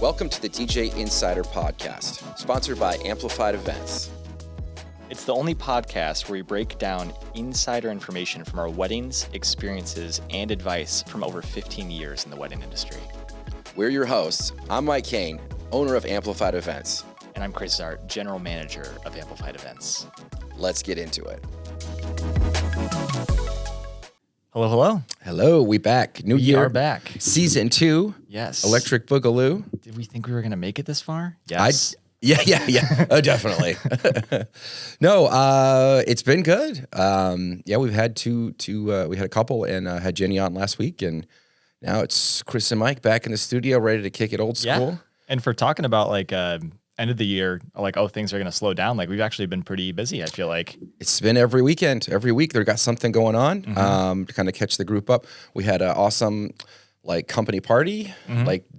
Welcome to the DJ Insider Podcast, sponsored by Amplified Events. It's the only podcast where we break down insider information from our weddings, experiences, and advice from over 15 years in the wedding industry. We're your hosts. I'm Mike Kane, owner of Amplified Events. And I'm Chris Zart, general manager of Amplified Events. Let's get into it. Hello, hello. Hello, we back. New year. We are back. Season 2. Yes. Electric Boogaloo. Did we think we were going to make it this far? Yes. Yeah. Oh, definitely. No, it's been good. We've had we had a couple and had Jenny on last week, and now it's Chris and Mike back in the studio, ready to kick it old school. Yeah. And for talking about end of the year, things are going to slow down. We've actually been pretty busy, I feel like. It's been every weekend. Every week they got something going on to kind of catch the group up. We had an awesome company party,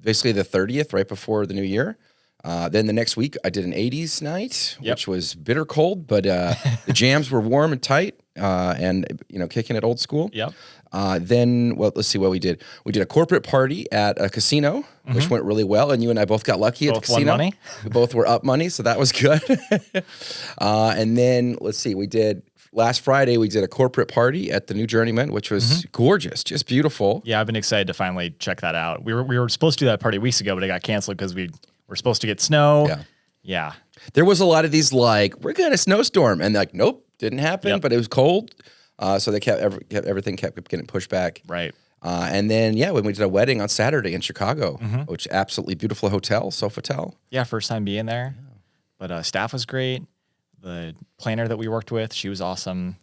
basically the 30th, right before the new year. Then the next week I did an 80s night, which was bitter cold, but the jams were warm and tight and kicking it old school. Yep. Let's see what we did. We did a corporate party at a casino, which went really well, and you and I both got lucky at the casino. Won money. We both were up money, so that was good. And then let's see, last Friday we did a corporate party at the New Journeyman, which was gorgeous, just beautiful. Yeah, I've been excited to finally check that out. We were supposed to do that party weeks ago, but it got canceled because we were supposed to get snow. Yeah. There was a lot of these we're getting a snowstorm, and nope, didn't happen. But it was cold. So they everything kept getting pushed back. Right. And then, when we did a wedding on Saturday in Chicago, which absolutely beautiful hotel, Sofitel. Yeah, first time being there. Yeah. But staff was great. The planner that we worked with, she was awesome,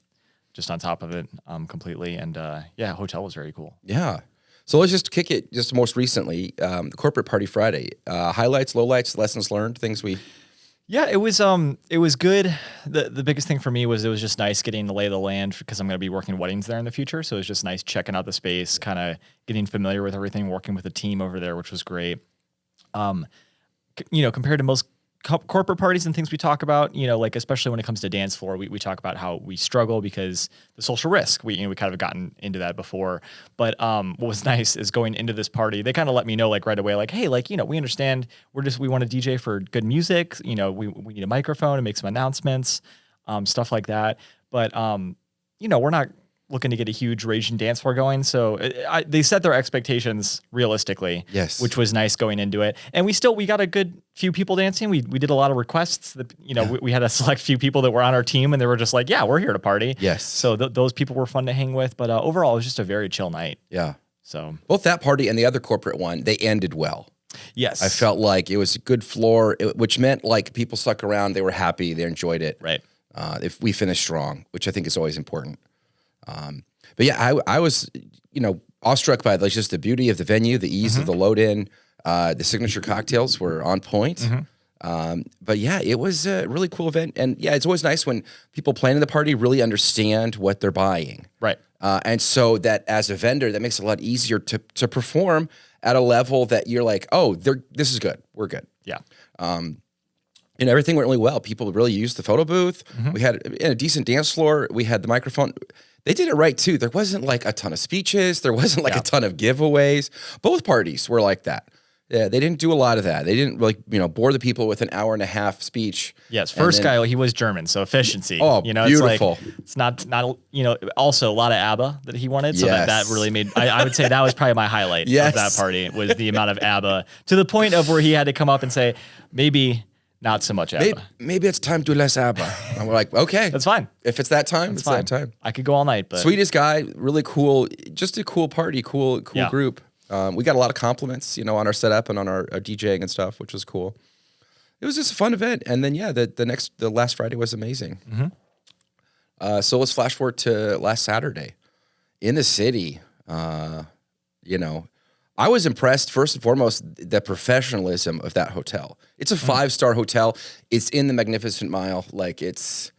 just on top of it completely. And hotel was very cool. Yeah. So let's just kick it just most recently, the corporate party Friday. Highlights, lowlights, lessons learned, things we... Yeah, it was good. The biggest thing for me was it was just nice getting the lay of the land because I'm going to be working weddings there in the future. So it was just nice checking out the space, kind of getting familiar with everything, working with the team over there, which was great. Compared to most corporate parties and things we talk about, especially when it comes to dance floor, we talk about how we struggle because the social risk. We kind of gotten into that before. But what was nice is going into this party, they kind of let me know right away, hey, we understand we want to DJ for good music. We need a microphone and make some announcements, stuff like that. But we're not looking to get a huge raging dance floor going. So they set their expectations realistically, yes, which was nice going into it. And we got a good few people dancing. We did a lot of requests that, we had a select few people that were on our team and they were just we're here to party. Yes. So those people were fun to hang with, but overall it was just a very chill night. Yeah. So both that party and the other corporate one, they ended well. Yes. I felt like it was a good floor, which meant people stuck around. They were happy. They enjoyed it. Right. If we finished strong, which I think is always important. But yeah, I was, awestruck by just the beauty of the venue, the ease of the load in, the signature cocktails were on point. But yeah, it was a really cool event. And yeah, it's always nice when people planning the party really understand what they're buying. Right. And so that as a vendor, that makes it a lot easier to perform at a level that you're this is good. We're good. Yeah. And everything went really well. People really used the photo booth. We had a decent dance floor. We had the microphone. They did it right too. There wasn't a ton of speeches. There wasn't a ton of giveaways. Both parties were like that. Yeah, they didn't do a lot of that. They didn't bore the people with an hour and a half speech. Yes, first guy, he was German, so efficiency. Oh, beautiful. It's not also a lot of ABBA that he wanted, so that really made, I would say that was probably my highlight of that party, was the amount of ABBA, to the point of where he had to come up and say, maybe not so much ABBA. Maybe it's time to do less ABBA. And we're okay. That's fine. If it's that time, it's that time. I could go all night. But sweetest guy, really cool, just a cool party, cool group. We got a lot of compliments, on our setup and on our DJing and stuff, which was cool. It was just a fun event. And then, the last Friday was amazing. So let's flash forward to last Saturday in the city. I was impressed, first and foremost, the professionalism of that hotel. It's a 5-star hotel. It's in the Magnificent Mile. It's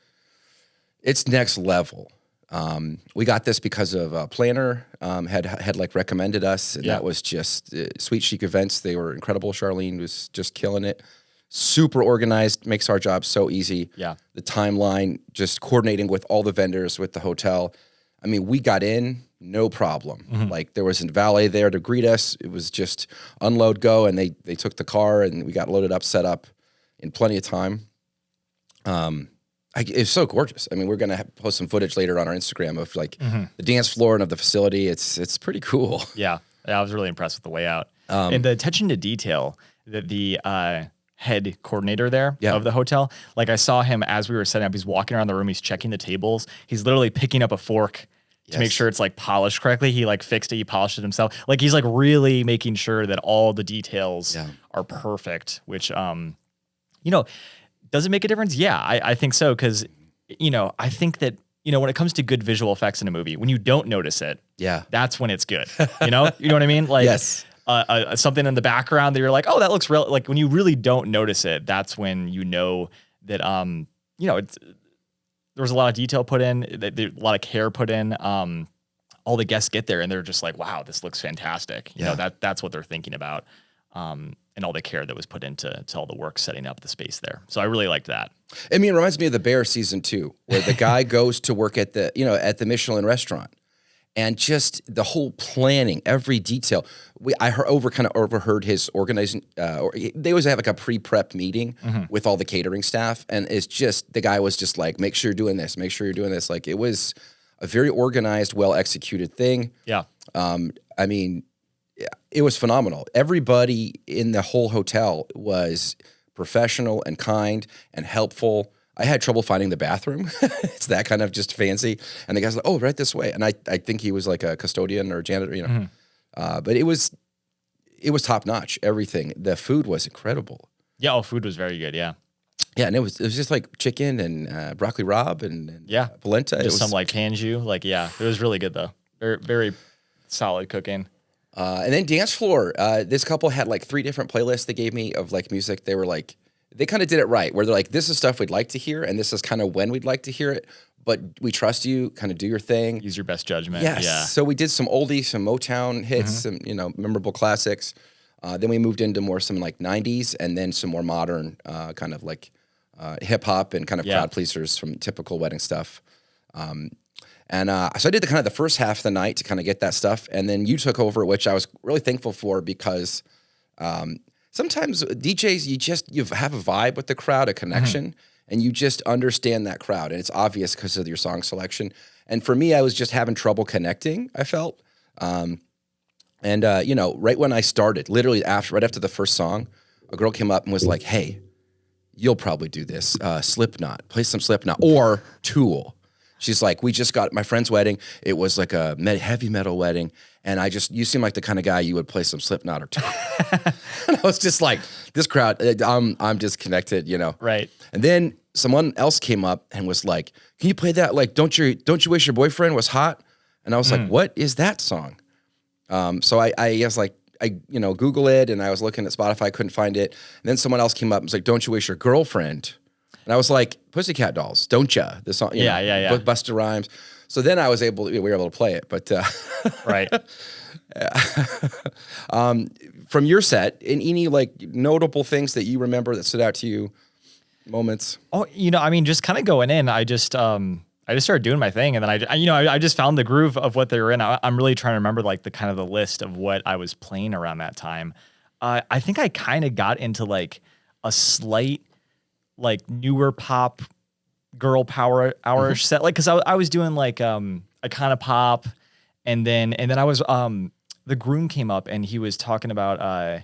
next level. We got this because of a planner had recommended us, and that was just Sweet Chic Events. They were incredible. Charlene was just killing it. Super organized, makes our job so easy. Yeah. The timeline, just coordinating with all the vendors, with the hotel. I mean, we got in no problem. Like there was a valet there to greet us. It was just unload, go, and they took the car and we got loaded up, set up in plenty of time. It's so gorgeous. I mean, we're gonna post some footage later on our Instagram of like the dance floor and of the facility. It's pretty cool. Yeah, I was really impressed with the layout and the attention to detail that the head coordinator there of the hotel. Like I saw him as we were setting up. He's walking around the room. He's checking the tables. He's literally picking up a fork to make sure it's like polished correctly. He like fixed it. He polished it himself. Like he's like really making sure that all the details are perfect. Which you know. Does it make a difference? Yeah, I think so. Because, you know, I think that, you know, when it comes to good visual effects in a movie, when you don't notice it, that's when it's good. You know what I mean? Like something in the background that you're like, oh, that looks real. Like when you really don't notice it, that's when you know that, you know, there was a lot of detail put in, a lot of care put in. All the guests get there and they're just like, wow, this looks fantastic. You know, that's what they're thinking about. And all the care that was put into all the work setting up the space there. So I really liked that. I mean, it reminds me of The Bear season 2, where the guy goes to work at the Michelin restaurant, and just the whole planning, every detail. I overheard his organizing. They always have like a pre-prep meeting with all the catering staff, and it's just the guy was just like, make sure you're doing this, make sure you're doing this. Like it was a very organized, well executed thing. Yeah. I mean. It was phenomenal. Everybody in the whole hotel was professional and kind and helpful. I had trouble finding the bathroom. It's that kind of just fancy. And the guy's like, oh, right this way. And I think he was like a custodian or janitor, you know. But it was top notch, everything. The food was incredible. Yeah, food was very good, yeah. Yeah, and it was just like chicken and broccoli rabe and polenta. Just some like tanju. Like, yeah, it was really good though. Very, very solid cooking. And then dance floor. This couple had like 3 different playlists they gave me of like music. They were like, they kind of did it right, where they're like, this is stuff we'd like to hear, and this is kind of when we'd like to hear it, but we trust you, kind of do your thing. Use your best judgment. Yes. Yeah. So we did some oldies, some Motown hits, some, you know, memorable classics. Then we moved into more some like 90s, and then some more modern kind of like hip hop and kind of crowd pleasers from typical wedding stuff. And so I did the first half of the night to kind of get that stuff. And then you took over, which I was really thankful for, because sometimes DJs, you have a vibe with the crowd, a connection, and you just understand that crowd. And it's obvious because of your song selection. And for me, I was just having trouble connecting, I felt. You know, right when I started, literally right after the first song, a girl came up and was like, hey, you'll probably do this. Slipknot, play some Slipknot or Tool. She's like, we just got my friend's wedding. It was like a heavy metal wedding. And you seem like the kind of guy you would play some Slipknot or Tool. And I was just like, this crowd, I'm disconnected, you know? Right. And then someone else came up and was like, can you play that? Like, don't you wish your boyfriend was hot? And I was like, what is that song? So I guess like, you know, Google it, and I was looking at Spotify, couldn't find it. And then someone else came up and was like, don't you wish your girlfriend? And I was like, Pussycat Dolls, don't ya? The song, you know, Busta Rhymes. So then I was we were able to play it, but right. From your set, any like notable things that you remember that stood out to you, moments? Oh, you know, I mean, just kind of going in, I just started doing my thing, and then I just found the groove of what they were in. I'm really trying to remember like the kind of the list of what I was playing around that time. I think I kind of got into like a slight like newer pop girl power hour-ish set, like because I was doing like a kind of pop, and then I was the groom came up and he was talking about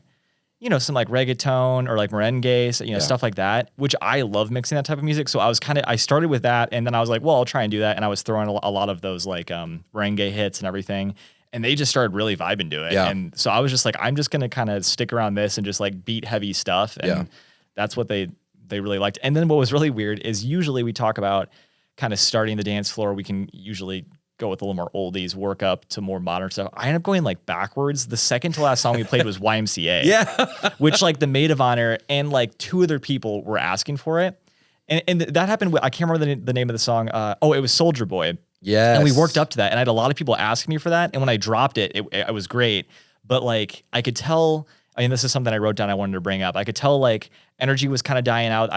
you know, some like reggaeton or like merengue, you know, stuff like that, which I love mixing that type of music. So I started with that, and then I was like, well, I'll try and do that, and I was throwing a lot of those like merengue hits and everything, and they just started really vibing to it. And so I was just like, I'm just gonna kind of stick around this and just like beat heavy stuff, and that's what they really liked. And then what was really weird is usually we talk about kind of starting the dance floor. We can usually go with a little more oldies, work up to more modern stuff. I ended up going like backwards. The second to last song we played was YMCA. Which like the maid of honor and like 2 other people were asking for it. And that happened with, I can't remember the name of the song. It was Soldier Boy. Yes. And we worked up to that. And I had a lot of people asking me for that. And when I dropped it, it was great. But like I could tell, I mean, this is something I wrote down I wanted to bring up. I could tell like energy was kind of dying out.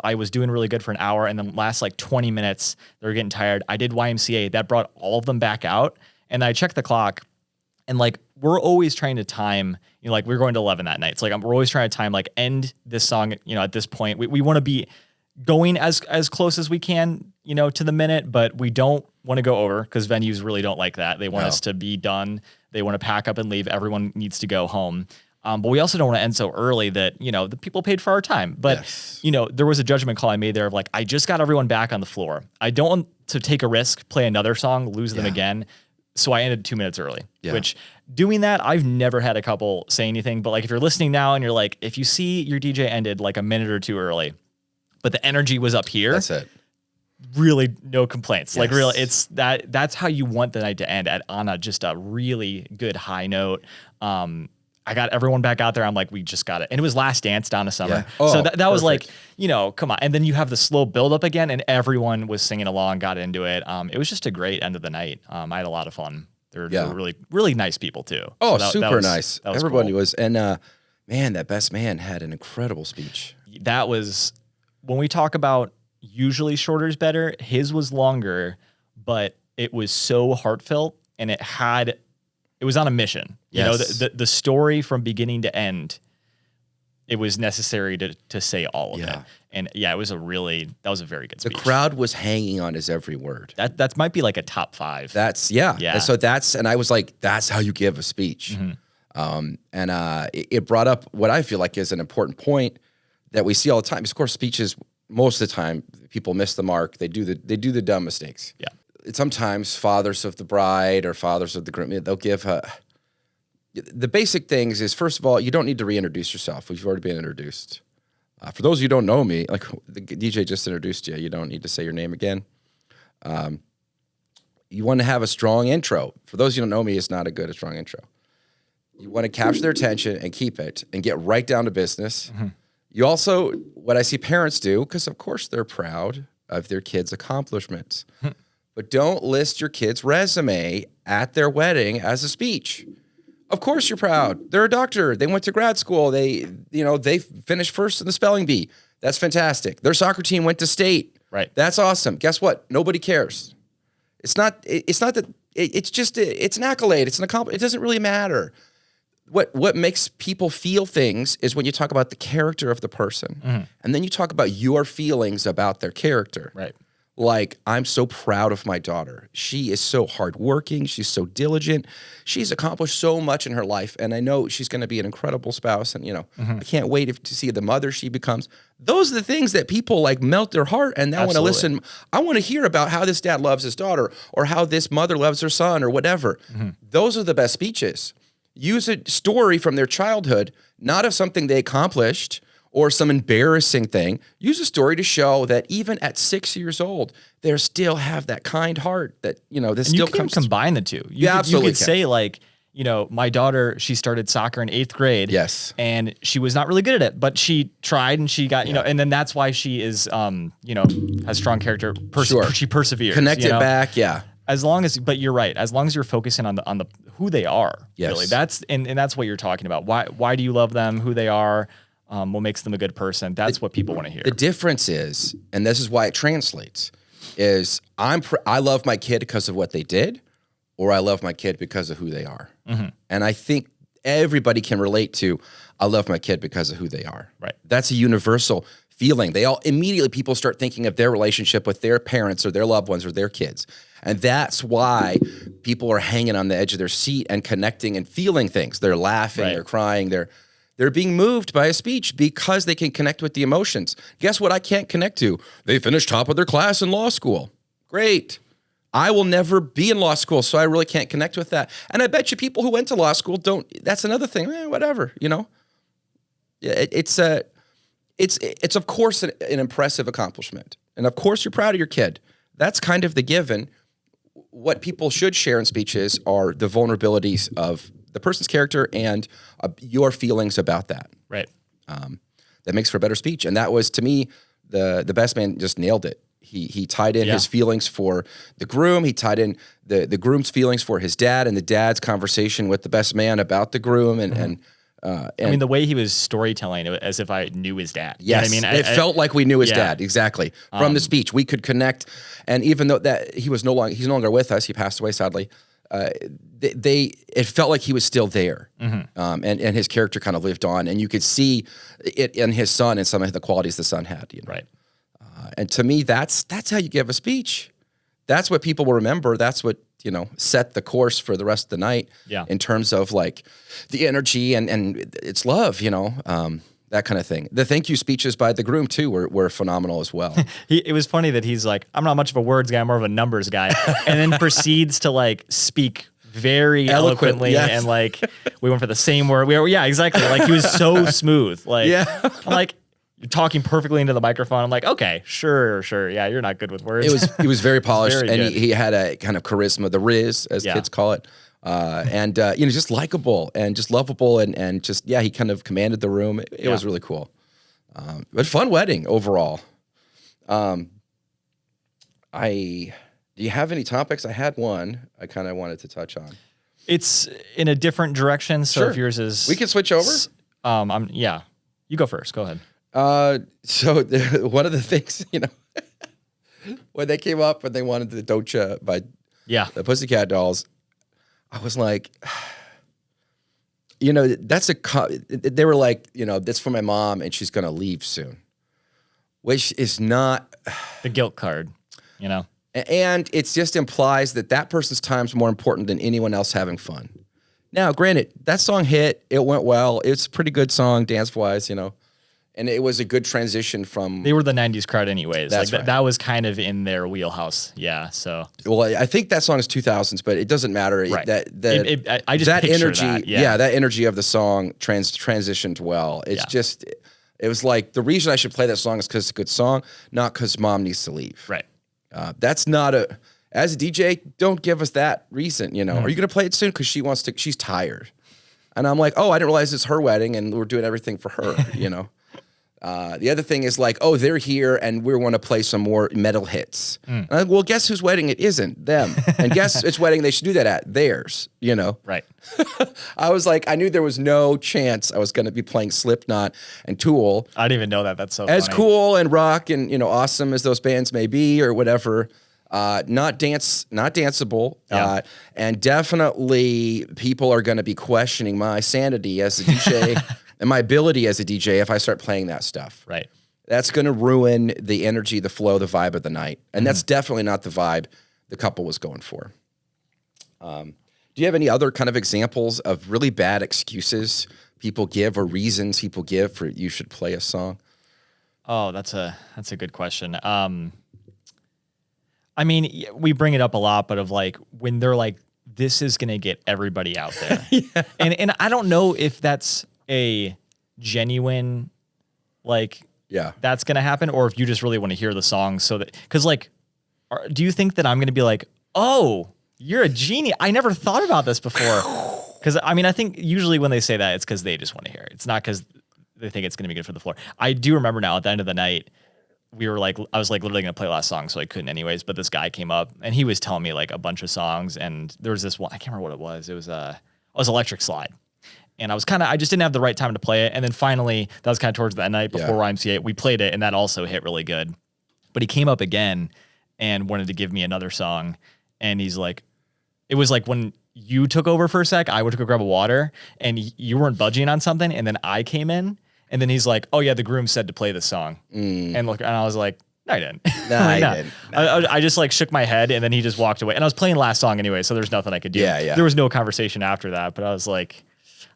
I was doing really good for an hour, and then last like 20 minutes, they were getting tired. I did YMCA. That brought all of them back out. And I checked the clock, and like we're always trying to time, like we're going to 11 that night. So like we're always trying to time like end this song, at this point. We want to be going as close as we can, to the minute, but we don't want to go over because venues really don't like that. They want us to be done. They want to pack up and leave. Everyone needs to go home. But we also don't want to end so early that, the people paid for our time. But, Yes. There was a judgment call I made there of like, I just got everyone back on the floor. I don't want to take a risk, play another song, lose them again. So I ended 2 minutes early, which doing that, I've never had a couple say anything. But like, if you're listening now and you're like, if you see your DJ ended like a minute or two early, but the energy was up here. That's it. Really no complaints. Like Yes. real, it's that's how you want the night to end on just a really good high note. I got everyone back out there. I'm like, we just got it. And it was Last Dance Donna Summer. Yeah. Oh, so that was like, perfect. come on. And then you have the slow build up again and everyone was singing along, got into it. It was just a great end of the night. I had a lot of fun. They're really, really nice people too. Oh, So super was- nice. that was Everybody cool. was, and man, that best man had an incredible speech. That was, when we talk about usually shorter is better, his was longer, but it was so heartfelt and it was on a mission. Yes. The story from beginning to end, it was necessary to say all of it. And yeah, that was a very good The speech. crowd was hanging on his every word. That might be like a top 5. That's yeah. Yeah. And so and I was like, that's how you give a speech. It brought up what I feel like is an important point that we see all the time. Of course, speeches, most of the time, people miss the mark. They do the dumb mistakes. Yeah. Sometimes fathers of the bride or fathers of the groom, they'll give the basic things is, first of all, you don't need to reintroduce yourself. We've already been introduced. For those of you who don't know me, like the DJ just introduced you, you don't need to say your name again. You want to have a strong intro. For those of you who don't know me, it's not a strong intro. You want to capture their attention and keep it and get right down to business. You also, what I see parents do, because of course they're proud of their kids' accomplishments, but don't list your kid's resume at their wedding as a speech. Of course you're proud. They're a doctor. They went to grad school. They finished first in the spelling bee. That's fantastic. Their soccer team went to state. Right. That's awesome. Guess what? Nobody cares. It's not that it's an accolade. It's an accomplishment. It doesn't really matter. What makes people feel things is when you talk about the character of the person, and then you talk about your feelings about their character. Right. Like, I'm so proud of my daughter. She is so hardworking. She's so diligent. She's accomplished so much in her life, and I know she's going to be an incredible spouse. And I can't wait to see the mother she becomes. Those are the things that people like melt their heart, and I want to listen. I want to hear about how this dad loves his daughter, or how this mother loves her son, or whatever. Those are the best speeches. Use a story from their childhood, not of something they accomplished or some embarrassing thing. Use a story to show that even at 6 years old, they still have that kind heart that, this And still you can comes. combine the two. Yeah, absolutely You could can. say like, my daughter, she started soccer in 8th grade. Yes. And she was not really good at it, but she tried and she got, and then that's why she is, has strong character. Sure. She perseveres. Connect it back. Yeah. As long as, but you're right. As long as you're focusing on the who they are, Yes. really, that's and that's what you're talking about. Why do you love them? Who they are? What makes them a good person? That's what people want to hear. The difference is, and this is why it translates, is I love my kid because of what they did, or I love my kid because of who they are. And I think everybody can relate to, I love my kid because of who they are. Right. That's a universal feeling. People start thinking of their relationship with their parents or their loved ones or their kids. And that's why people are hanging on the edge of their seat and connecting and feeling things. They're laughing, Right. they're crying, they're being moved by a speech because they can connect with the emotions. Guess what I can't connect to? They finished top of their class in law school. Great. I will never be in law school, so I really can't connect with that. And I bet you people who went to law school don't. That's another thing. Whatever, Yeah, it's of course an impressive accomplishment, and of course you're proud of your kid. That's kind of the given. What people should share in speeches are the vulnerabilities of the person's character and your feelings about that. Right. That makes for a better speech. And that was, to me, the best man just nailed it. He tied in his feelings for the groom. He tied in the groom's feelings for his dad, and the dad's conversation with the best man about the groom. And I mean, the way he was storytelling, as if I knew his dad. yes, You know what I mean, it felt like we knew his yeah. dad. Exactly. From the speech, we could connect. And even though that he's no longer with us, he passed away sadly. it felt like he was still there, and his character kind of lived on, and you could see it in his son and some of the qualities the son had. You know? Right. And to me, that's how you give a speech. That's what people will remember. That's what, set the course for the rest of the night. Yeah. In terms of like the energy and it's love, that kind of thing. The thank you speeches by the groom too were phenomenal as well. It was funny that he's like, I'm not much of a words guy, I'm more of a numbers guy, and then proceeds to like speak very eloquently, yes. and like we went for the same word. Yeah, exactly. Like he was so smooth. Like Yeah. I'm like, you're talking perfectly into the microphone. I'm like, okay, sure. Yeah, you're not good with words. He was very polished, Very and good. he had a kind of charisma, the Riz, as Yeah. kids call it. And just likable and just lovable and just, he kind of commanded the room. It was really cool. But fun wedding overall. Do you have any topics? I had one I kind of wanted to touch on. It's in a different direction. So Sure. if yours is, We can switch over. you go first. Go ahead. So one of the things, when they came up and they wanted the Docha by Yeah. the Pussycat Dolls, I was like, they were like, that's for my mom and she's going to leave soon, which is not, The guilt card, and it just implies that person's time's more important than anyone else having fun. Now, granted, that song hit, it went well. It's a pretty good song dance-wise, and it was a good transition from. They were the 90s crowd anyways. That's like right. that was kind of in their wheelhouse. Yeah. So Well, I think that song is 2000s, but it doesn't matter. Right. I just that picture energy, that, yeah. that energy of the song transitioned well. It's Yeah. just, it was like the reason I should play that song is because it's a good song, not because mom needs to leave. right. That's not as a DJ, don't give us that reason. Mm-hmm. Are you going to play it soon? Because she's tired, and I'm like, oh, I didn't realize it's her wedding, and we're doing everything for her. The other thing is like, oh, they're here and we want to play some more metal hits. And I'm like, well, guess whose wedding it isn't? Them. And guess which wedding they should do that at? Theirs, Right. I was like, I knew there was no chance I was going to be playing Slipknot and Tool. I didn't even know that. That's so As funny. cool and rock and, awesome as those bands may be or whatever, not danceable. Yeah. And definitely people are going to be questioning my sanity as a DJ and my ability as a DJ if I start playing that stuff. Right. That's going to ruin the energy, the flow, the vibe of the night. And that's definitely not the vibe the couple was going for. Do you have any other kind of examples of really bad excuses people give or reasons people give for you should play a song? Oh, that's a good question. I mean, we bring it up a lot, but of like when they're like, this is going to get everybody out there. Yeah. And I don't know if that's a genuine, like, Yeah. that's going to happen, or if you just really want to hear the song so that, because like, do you think that I'm going to be like, oh, you're a genius? I never thought about this before. Because I mean, I think usually when they say that, it's because they just want to hear it. It's not because they think it's going to be good for the floor. I do remember now at the end of the night, I was like literally going to play last song, so I couldn't anyways. But this guy came up and he was telling me like a bunch of songs, and there was this one, I can't remember what it was. It was Electric Slide. And I just didn't have the right time to play it. And then finally, that was kind of towards that night before YMCA, we played it, and that also hit really good. But he came up again and wanted to give me another song. And he's like, it was like when you took over for a sec, I went to go grab a water, and you weren't budging on something, and then I came in, and then he's like, oh yeah, the groom said to play this song. And I was like, no, I didn't. No, I didn't. I just like shook my head, and then he just walked away. And I was playing last song anyway, so there's nothing I could do. Yeah. There was no conversation after that, but I was like,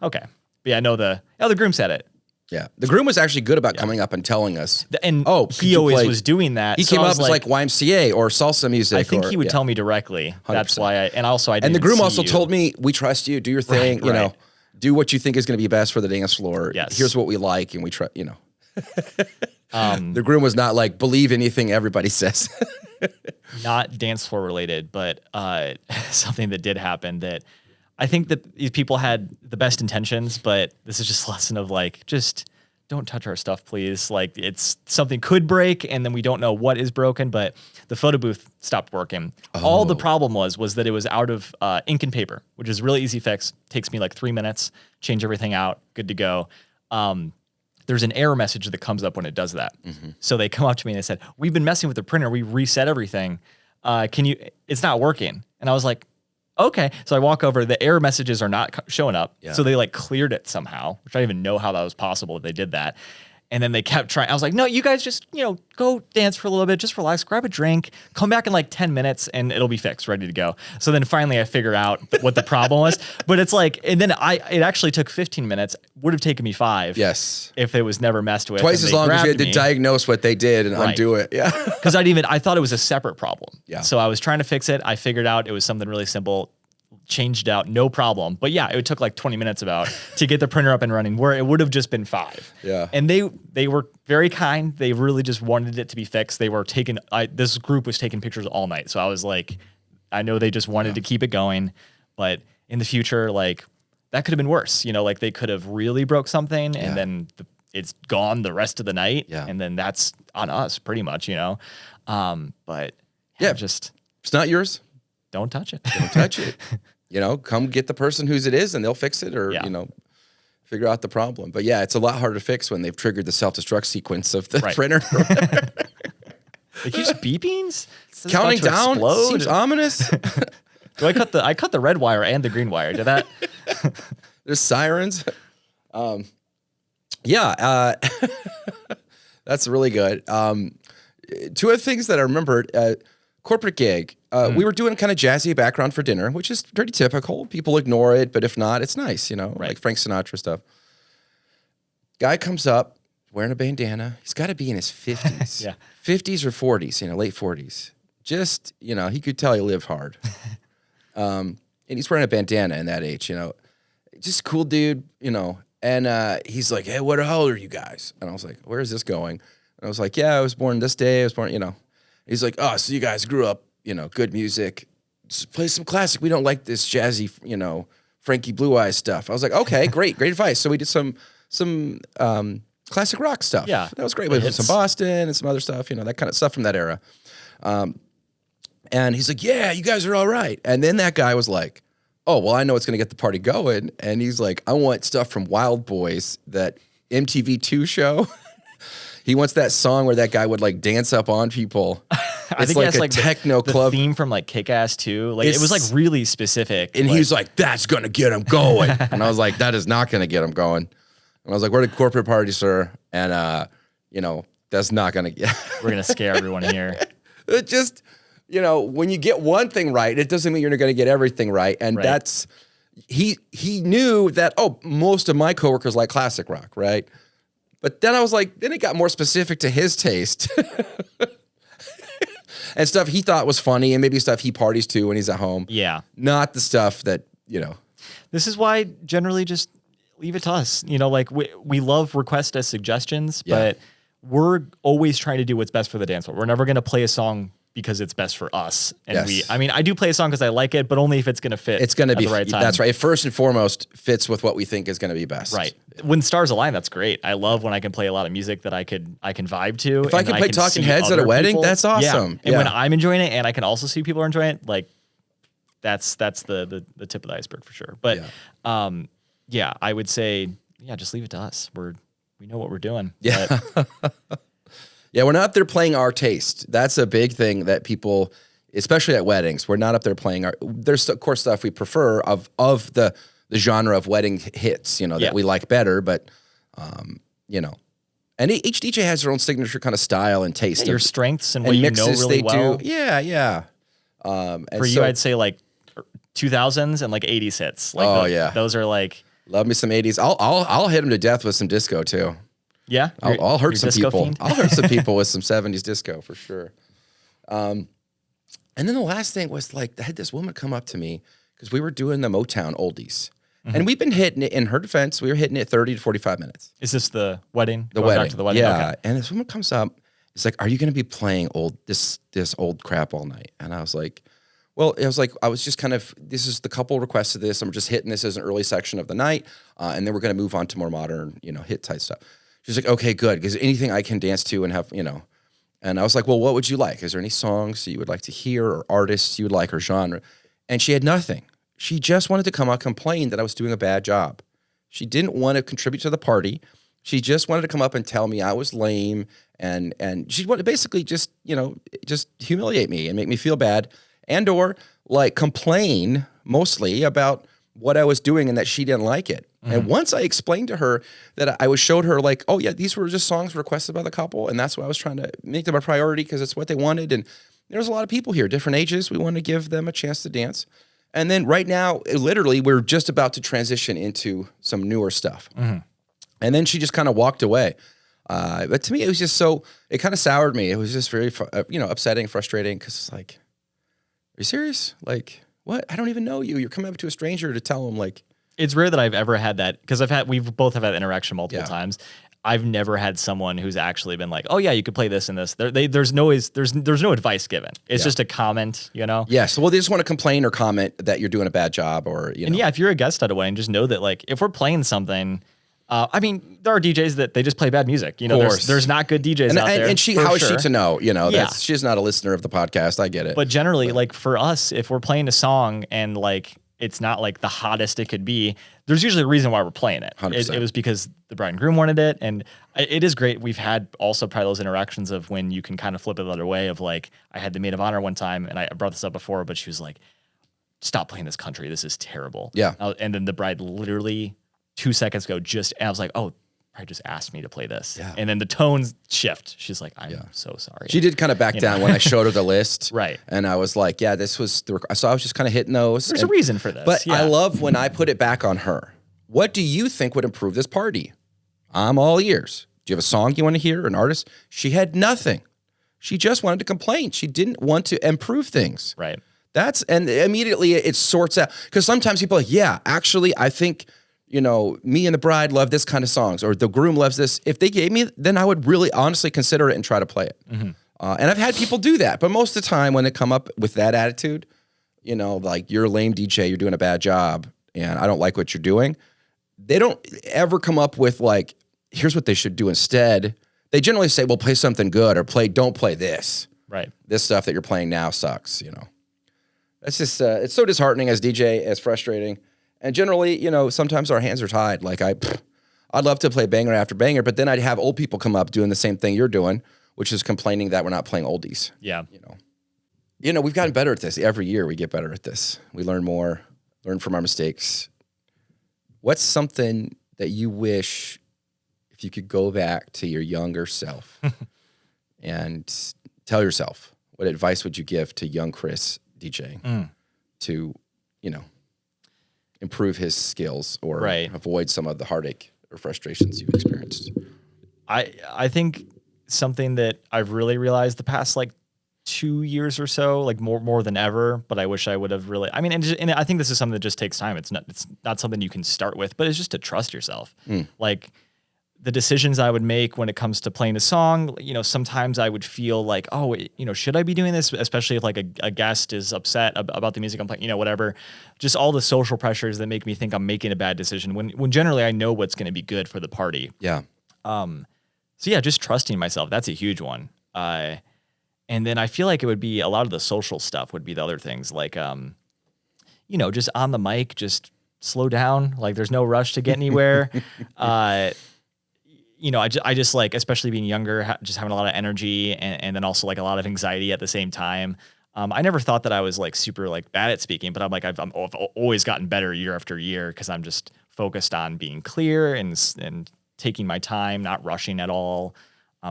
okay. But yeah, no, the groom said it. Yeah. The groom was actually good about coming up and telling us. And could he you always play- was doing that. He So came I up was as like YMCA or salsa music. I think or- he would yeah. tell me directly. That's 100%. why I didn't And the groom see also you. told me, we trust you, do your thing, Right, you know, right. do what you think is going to be best for the dance floor. Yes. Here's what we like, and we try, The groom was not like, believe anything everybody says. Not dance floor related, but something that did happen that I think that these people had the best intentions, but this is just a lesson of like, just don't touch our stuff, please. Like it's something could break and then we don't know what is broken, but the photo booth stopped working. All the problem was that it was out of ink and paper, which is a really easy fix. Takes me like 3 minutes, change everything out, good to go. There's an error message that comes up when it does that. So they come up to me and they said, we've been messing with the printer. We reset everything. It's not working. And I was like, Okay. So I walk over, the error messages are not showing up. Yeah. So they like cleared it somehow, which I didn't even know how that was possible that they did that. And then they kept trying. I was like, no, you guys just, go dance for a little bit, just relax, grab a drink, come back in like 10 minutes and it'll be fixed, ready to go. So then finally I figured out what the problem was. But it's like, and then it actually took 15 minutes, would have taken me 5. Yes. If it was never messed with. Twice and as they long as you had grabbed to me. diagnose what they did and Right. undo it. Yeah. Because I thought it was a separate problem. Yeah. So I was trying to fix it. I figured out it was something really simple, changed out, no problem. But yeah, it took like 20 minutes to get the printer up and running, where it would have just been 5. Yeah. And they were very kind. They really just wanted it to be fixed. They were this group was taking pictures all night. So I was like, I know they just wanted to keep it going, but in the future, like that could have been worse. Like they could have really broke something and then it's gone the rest of the night. Yeah. And then that's on us pretty much, but Yeah. just It's not yours. don't touch it. Don't touch it. Come get the person whose it is and they'll fix it or, Yeah. figure out the problem. But yeah, it's a lot harder to fix when they've triggered the self-destruct sequence of the Right. printer. It keeps beeping. Is it Counting about to down explode? seems ominous. Do I cut the red wire and the green wire? Did that? There's sirens. That's really good. Two other things that I remembered, corporate gig. We were doing kind of jazzy background for dinner, which is pretty typical. People ignore it, but if not, it's nice, like Frank Sinatra stuff. Guy comes up wearing a bandana. He's got to be in his 50s. Yeah. 50s or 40s, late 40s. Just, he could tell he lived hard. And he's wearing a bandana in that age, just cool dude, and he's like, hey, how old are you guys? And I was like, where is this going? And I was like, yeah, I was born this day. I was born, He's like, oh, so you guys grew up, good music. Just play some classic. We don't like this jazzy, Frankie Blue Eyes stuff. I was like, okay, great advice. So we did some classic rock stuff. Yeah. That was great. We did some Boston and some other stuff, that kind of stuff from that era. And he's like, yeah, you guys are all right. And then that guy was like, oh, well, I know it's going to get the party going. And he's like, I want stuff from Wild Boys, that MTV2 show. He wants that song where that guy would like dance up on people. I think it's like techno the club theme from like Kick-Ass 2. Like it was like really specific. And he's like, that's going to get him going. And I was like, that is not going to get him going. And I was like, we're at a corporate party, sir. And, that's not going to get. We're going to scare everyone here. It just, when you get one thing right, it doesn't mean you're going to get everything right. And that's, he knew that, most of my coworkers like classic rock, right? But then I was like, then it got more specific to his taste. And stuff he thought was funny and maybe stuff he parties to when he's at home. Yeah. Not the stuff that, This is why generally just leave it to us. Like we love request as suggestions, but we're always trying to do what's best for the dance floor. We're never going to play a song because it's best for us. And I do play a song because I like it, but only if it's going to fit. It's going to be the right time. That's right. It first and foremost fits with what we think is going to be best. Right. When stars align, that's great. I love when I can play a lot of music that I can vibe to. If I can play Talking Heads at a wedding, that's awesome. And when I'm enjoying it and I can also see people are enjoying it, like that's the tip of the iceberg for sure. But I would say, just leave it to us. We know what we're doing. Yeah. Yeah, we're not up there playing our taste. That's a big thing that people, especially at weddings, we're not up there playing there's of course stuff we prefer of the genre of wedding hits, that we like better, but and each DJ has their own signature kind of style and taste. Your strengths and what you know really well. Do. Yeah. And for you, I'd say like 2000s and like 80s hits. Like those are like. Love me some 80s. I'll hit them to death with some disco too. Yeah, I'll hurt some people. I'll hurt some people with some 70s disco for sure. And then the last thing was like I had this woman come up to me because we were doing the Motown oldies, and we've been hitting it. In her defense, we were hitting it 30 to 45 minutes. Is this the wedding? The wedding. Back to the wedding. Yeah. Okay. And this woman comes up. It's like, "Are you going to be playing this old crap all night?" And I was like, "Well, I was just kind of. This is the couple requested this. I'm just hitting this as an early section of the night, and then we're going to move on to more modern, hit type stuff." She's like, okay, good. Because anything I can dance to and have, And I was like, well, what would you like? Is there any songs you would like to hear or artists you would like or genre? And she had nothing. She just wanted to come out and complain that I was doing a bad job. She didn't want to contribute to the party. She just wanted to come up and tell me I was lame. And she wanted to basically just humiliate me and make me feel bad. And or like complain mostly about what I was doing and that she didn't like it. And once I explained to her that I showed her like, oh yeah, these were just songs requested by the couple, and that's why I was trying to make them a priority because it's what they wanted. And there's a lot of people here, different ages. We want to give them a chance to dance. And then right now, literally, we're just about to transition into some newer stuff. And then she just kind of walked away. But to me, it was just it kind of soured me. It was just very, upsetting, frustrating because it's like, are you serious? Like, what? I don't even know you. You're coming up to a stranger to tell them like, it's rare that I've ever had that because we've both have had interaction multiple times. I've never had someone who's actually been like, oh yeah, you could play this and this. There's no advice given. It's just a comment, Yes. Well, they just want to complain or comment that you're doing a bad job or, And yeah, if you're a guest at a wedding, just know that like if we're playing something, I mean, there are DJs that they just play bad music. There's not good DJs out there. And how is she to know? She's not a listener of the podcast. I get it. But generally, like for us, if we're playing a song and like it's not like the hottest it could be, there's usually a reason why we're playing it. It was because the bride and groom wanted it. And it is great. We've had also probably those interactions of when you can kind of flip it the other way of like, I had the maid of honor one time and I brought this up before, but she was like, stop playing this country. This is terrible. Yeah. And then the bride literally 2 seconds ago and I was like, oh, I just asked me to play this. Yeah. And then the tones shift. She's like, I'm so sorry. She did kind of back down when I showed her the list. Right. And I was like, yeah, this was so I was just kind of hitting those. There's a reason for this. But I love when I put it back on her. What do you think would improve this party? I'm all ears. Do you have a song you want to hear, an artist? She had nothing. She just wanted to complain. She didn't want to improve things. Right. And immediately it sorts out. Because sometimes people are like, yeah, actually, I think me and the bride love this kind of songs, or the groom loves this. If they gave me, then I would really honestly consider it and try to play it. And I've had people do that, but most of the time when they come up with that attitude, like you're a lame DJ, you're doing a bad job, and I don't like what you're doing. They don't ever come up with like, here's what they should do instead. They generally say, well, play something good or don't play this. Right. This stuff that you're playing now sucks, It's just, it's so disheartening as DJ, as frustrating. And generally, sometimes our hands are tied. Like I'd love to play banger after banger, but then I'd have old people come up doing the same thing you're doing, which is complaining that we're not playing oldies. Yeah. We've gotten better at this. Every year we get better at this. We learn more, learn from our mistakes. What's something that you wish if you could go back to your younger self and tell yourself, what advice would you give to young Chris DJing to, improve his skills or avoid some of the heartache or frustrations you've experienced? I think something that I've really realized the past like 2 years or so, like more than ever, but I wish I would have really, and I think this is something that just takes time. It's not something you can start with, but it's just to trust yourself. Like the decisions I would make when it comes to playing a song, sometimes I would feel like, oh, should I be doing this? Especially if like a guest is upset about the music I'm playing, whatever. Just all the social pressures that make me think I'm making a bad decision when generally I know what's going to be good for the party. Yeah. So yeah, just trusting myself. That's a huge one. And then I feel like it would be a lot of the social stuff would be the other things like, just on the mic, just slow down. Like there's no rush to get anywhere. I just like, especially being younger, just having a lot of energy and then also like a lot of anxiety at the same time. I never thought that I was like super like bad at speaking, but I'm like, I've always gotten better year after year because I'm just focused on being clear and taking my time, not rushing at all,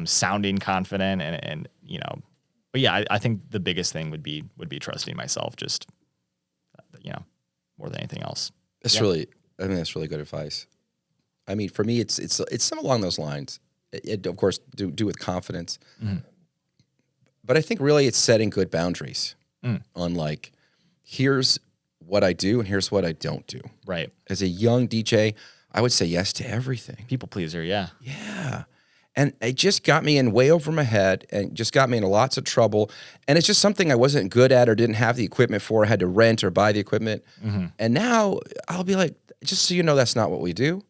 sounding confident and but yeah, I think the biggest thing would be trusting myself, just, more than anything else. That's really good advice. For me, it's some along those lines. It of course, do with confidence. But I think really it's setting good boundaries on like, here's what I do and here's what I don't do. Right. As a young DJ, I would say yes to everything. People pleaser, yeah. Yeah. And it just got me in way over my head and just got me in lots of trouble. And it's just something I wasn't good at or didn't have the equipment for. I had to rent or buy the equipment. And now I'll be like, just so you know, that's not what we do.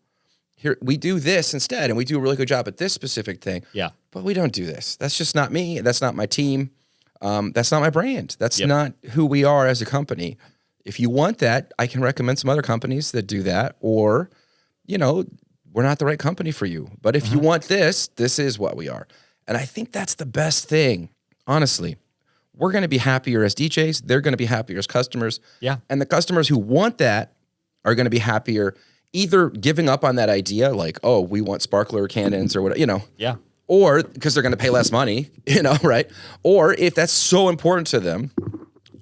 Here, we do this instead, and we do a really good job at this specific thing. Yeah. But we don't do this. That's just not me. That's not my team. That's not my brand. That's not who we are as a company. If you want that, I can recommend some other companies that do that, or, we're not the right company for you. But if you want this is what we are. And I think that's the best thing, honestly. we're going to be happier as DJs. They're going to be happier as customers. Yeah. And the customers who want that are going to be happier either giving up on that idea, like, oh, we want sparkler cannons or whatever, Yeah. or because they're going to pay less money, right? Or if that's so important to them,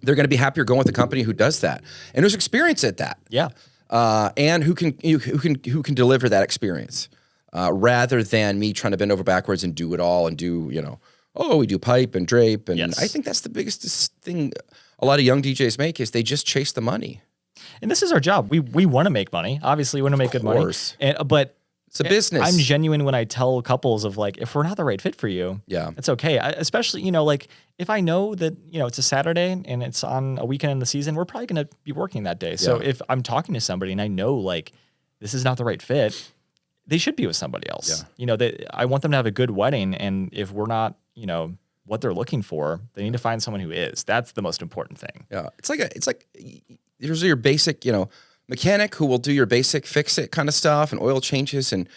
they're going to be happier going with a company who does that and who's experienced at that. Yeah. And who can deliver that experience, rather than me trying to bend over backwards and do it all and do, we do pipe and drape. And Yes. I think that's the biggest thing a lot of young DJs make is they just chase the money. And this is our job. We want to make money. Obviously, we want to make good money. course. But It's a business. I'm genuine when I tell couples of like, if we're not the right fit for you, Yeah. it's okay. Especially, like if I know that, it's a Saturday and it's on a weekend in the season, we're probably going to be working that day. So Yeah. if I'm talking to somebody and I know like this is not the right fit, they should be with somebody else. I want them to have a good wedding. And if we're not, what they're looking for, they need to find someone who is. That's the most important thing. Yeah. It's like here's your basic, mechanic who will do your basic fix it kind of stuff and oil changes and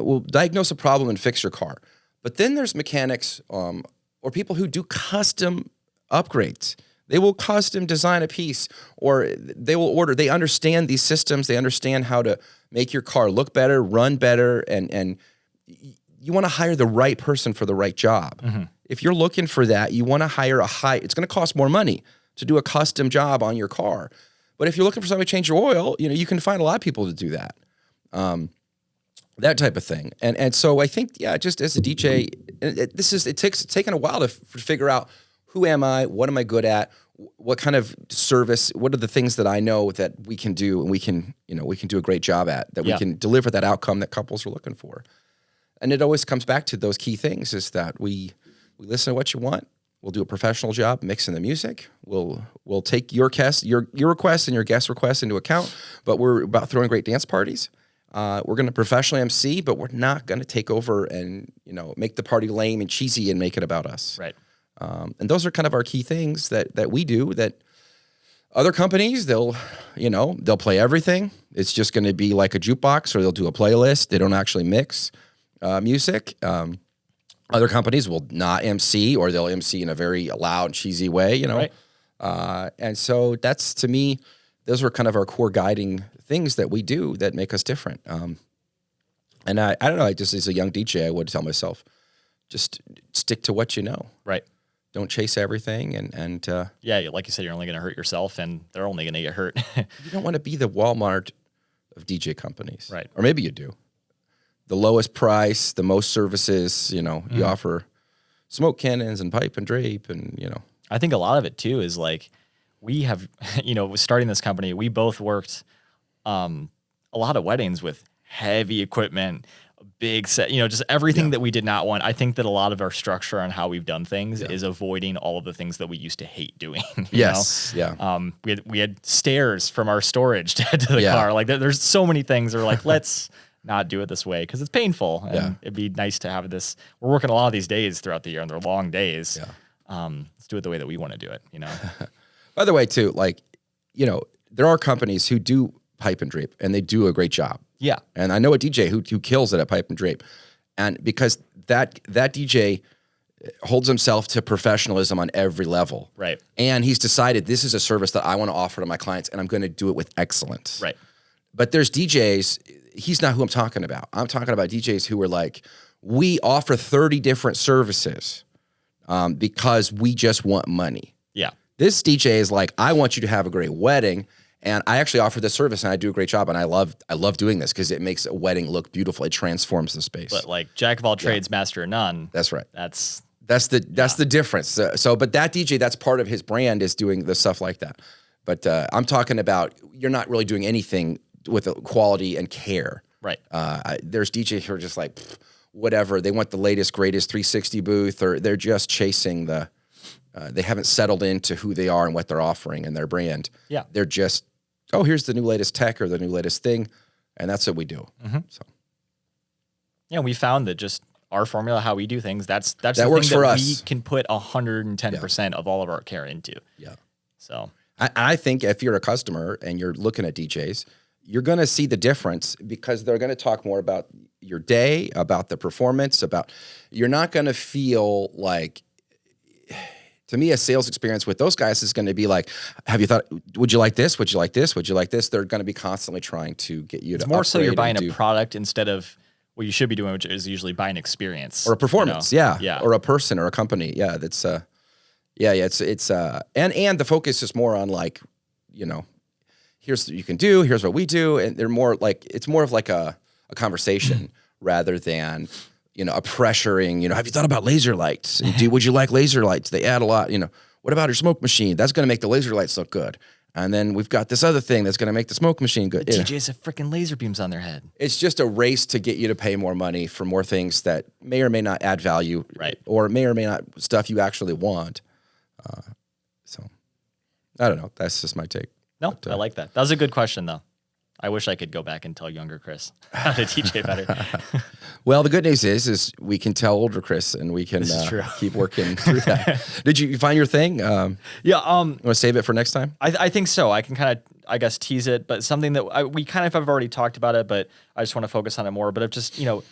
will diagnose a problem and fix your car. But then there's mechanics or people who do custom upgrades. They will custom design a piece or they understand these systems. They understand how to make your car look better, run better. And you want to hire the right person for the right job. Mm-hmm. If you're looking for that, you want to hire it's going to cost more money to do a custom job on your car. But if you're looking for somebody to change your oil, you can find a lot of people to do that. That type of thing. And so I think, just as a DJ, it's taken a while to figure out who am I, what am I good at, what kind of service, what are the things that I know that we can do and we can do a great job at, that we can deliver that outcome that couples are looking for. And it always comes back to those key things is that we listen to what you want. We'll do a professional job mixing the music. We'll take your requests and your guest requests into account, but we're about throwing great dance parties. We're going to professionally MC, but we're not going to take over and make the party lame and cheesy and make it about us. Right. And those are kind of our key things that we do. That other companies they'll play everything. It's just going to be like a jukebox, or they'll do a playlist. They don't actually mix music. Other companies will not MC, or they'll MC in a very loud, cheesy way, Right. And so that's, to me, those are kind of our core guiding things that we do that make us different. And I don't know, just as a young DJ, I would tell myself, just stick to what you know. Right. Don't chase everything. And Yeah, like you said, you're only going to hurt yourself, and they're only going to get hurt. you don't want to be the Walmart of DJ companies. Right. Or maybe you do. The lowest price, the most services, you offer smoke cannons and pipe and drape and, I think a lot of it too is like we have, starting this company, we both worked a lot of weddings with heavy equipment, big set, just everything that we did not want. I think that a lot of our structure on how we've done things is avoiding all of the things that we used to hate doing. Yes. know? Yeah. We had stairs from our storage to the car. Like there's so many things that are like, let's not do it this way because it's painful. And it'd be nice to have this. We're working a lot of these days throughout the year, and they're long days. Yeah. Let's do it the way that we want to do it. By the way, too, there are companies who do pipe and drape, and they do a great job. Yeah. And I know a DJ who kills it at pipe and drape, and because that DJ holds himself to professionalism on every level. Right. And he's decided this is a service that I want to offer to my clients, and I'm going to do it with excellence. Right. But there's DJs, he's not who I'm talking about. I'm talking about DJs who are like, we offer 30 different services because we just want money. Yeah. This DJ is like, I want you to have a great wedding, and I actually offer this service, and I do a great job, and I love doing this because it makes a wedding look beautiful. It transforms the space. But like jack of all trades, master of none. That's right. That's the difference. But that DJ, that's part of his brand, is doing the stuff like that. But I'm talking about, you're not really doing anything with quality and care. right. There's DJs who are just like, whatever. They want the latest, greatest 360 booth, or they're just chasing they haven't settled into who they are and what they're offering and their brand. Yeah. They're just, here's the new latest tech or the new latest thing. And that's what we do. Mm-hmm. So Yeah, we found that just our formula, how we do things, that's That the works thing for that us. we can put 110% of all of our care into. yeah. So I think if you're a customer and you're looking at DJs, you're going to see the difference because they're going to talk more about your day, about the performance, you're not going to feel like to me, a sales experience with those guys is going to be like, have you thought, would you like this? Would you like this? Would you like this? They're going to be constantly trying to get you to More so you're upgrade buying and a do- product instead of what you should be doing, which is usually buying experience or a performance. Yeah. Yeah. Or a person or a company. Yeah. That's, it's and the focus is more on like, you know, here's what you can do, here's what we do. And they're more like, it's more of like a conversation rather than, you know, a pressuring, you know, have you thought about laser lights? And would you like laser lights? They add a lot, you know, what about your smoke machine? That's going to make the laser lights look good. And then we've got this other thing that's going to make the smoke machine good. You know, DJs have freaking laser beams on their head. it's just a race to get you to pay more money for more things that may or may not add value. Right. Or may or may not stuff you actually want. So I don't know. That's just my take. No, I like that. That was a good question, though. I wish I could go back and tell younger Chris how to DJ better. Well, the good news is we can tell older Chris, and we can This is true. keep working through that. Did you find your thing? You Yeah, want to save it for next time? I think so. I can kind of, I guess, tease it, but something that we kind of have already talked about it, but I just want to focus on it more. But of just, you know,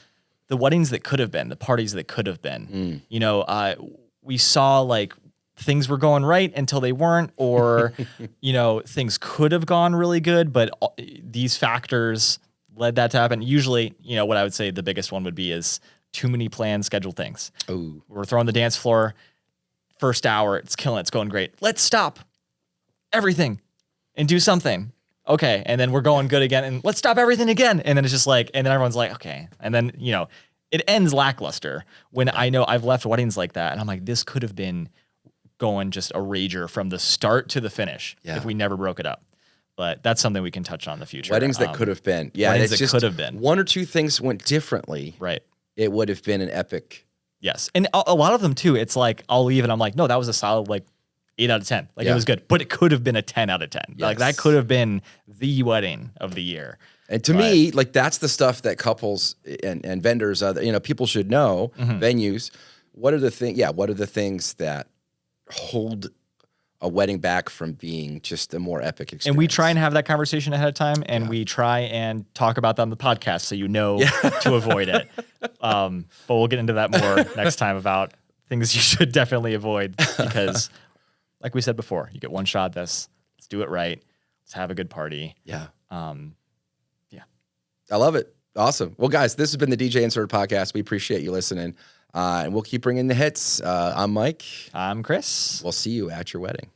the weddings that could have been, the parties that could have been. You know, we saw like things were going right until they weren't, or you know, things could have gone really good, but these factors led that to happen. Usually, you know, what I would say the biggest one would be is too many planned scheduled things. Oh, We're throwing the dance floor, first hour, it's killing, it's going great. Let's stop everything and do something. Okay, and then we're going good again, and let's stop everything again. And then it's just like, and then everyone's like, okay. And then, you know, it ends lackluster when I know I've left weddings like that, and I'm like, this could have been going just a rager from the start to the finish if we never broke it up. But that's something we can touch on in the future. weddings that could have been. Yeah, weddings it's that just could have been. one or two things went differently. Right. It would have been an epic. Yes. And a lot of them too, it's like, I'll leave and I'm like, no, that was a solid like 8 out of 10. Like it was good, but it could have been a 10 out of 10. Like that Yes. could have been the wedding of the year. And to me, like that's the stuff that couples and vendors, you know, people should know. Venues. What are the things? Yeah, what are the things that hold a wedding back from being just a more epic experience? And we try and have that conversation ahead of time, and we try and talk about that on the podcast so you know to avoid it. But we'll get into that more next time about things you should definitely avoid because, like we said before, you get one shot at this. Let's do it right. Let's have a good party. Yeah. Yeah. I love it. Awesome. Well, guys, this has been the DJ Insert Podcast. We appreciate you listening. And we'll keep bringing the hits. I'm Mike. I'm Chris. We'll see you at your wedding.